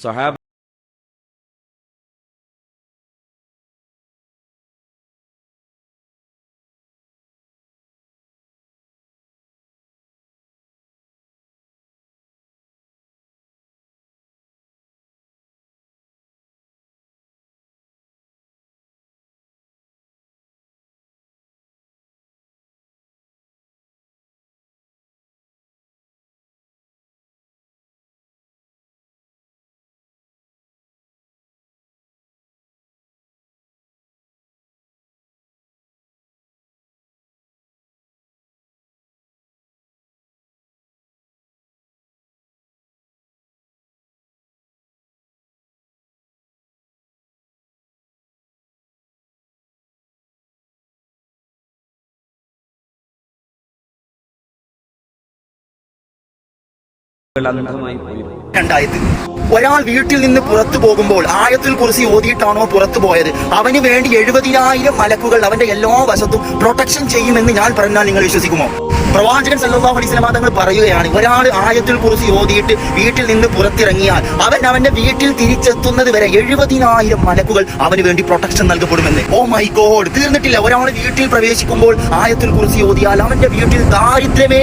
സഹാബ അന്ധമായി പോയിരുന്നു. രണ്ടായത്, ഒരാൾ വീട്ടിൽ നിന്ന് പുറത്തു പോകുമ്പോൾ ആയത്തുൽ കുർസി ഓതിയിട്ടാണോ പുറത്തു പോയത്, അവന് വേണ്ടി 70,000 മലക്കുകൾ അവന്റെ എല്ലാ വശത്തും പ്രൊട്ടക്ഷൻ ചെയ്യുമെന്ന് ഞാൻ പറഞ്ഞാൽ നിങ്ങൾ വിശ്വസിക്കുമോ? പ്രവാചകൻ സല്ലല്ലാഹു അലൈഹി വസല്ലം തങ്ങൾ പറയുകയാണ്, ഒരാൾ ആയത്തുൽ കുർസി ഓതിയിട്ട് വീട്ടിൽ നിന്ന് പുറത്തിറങ്ങിയാൽ അവന്റെ വീട്ടിൽ തിരിച്ചെത്തുന്നത് വരെ 70,000 മലക്കുകൾ അവന് വേണ്ടി പ്രൊട്ടക്ഷൻ നൽകപ്പെടുമെന്ന്. ഓ മൈ ഗോഡ്, തീർന്നിട്ടില്ല. ഒരാൾ വീട്ടിൽ പ്രവേശിക്കുമ്പോൾ ആയത്തുൽ കുർസി ഓതിയാൽ അവന്റെ വീട്ടിൽ ദാരിദ്ര്യമേ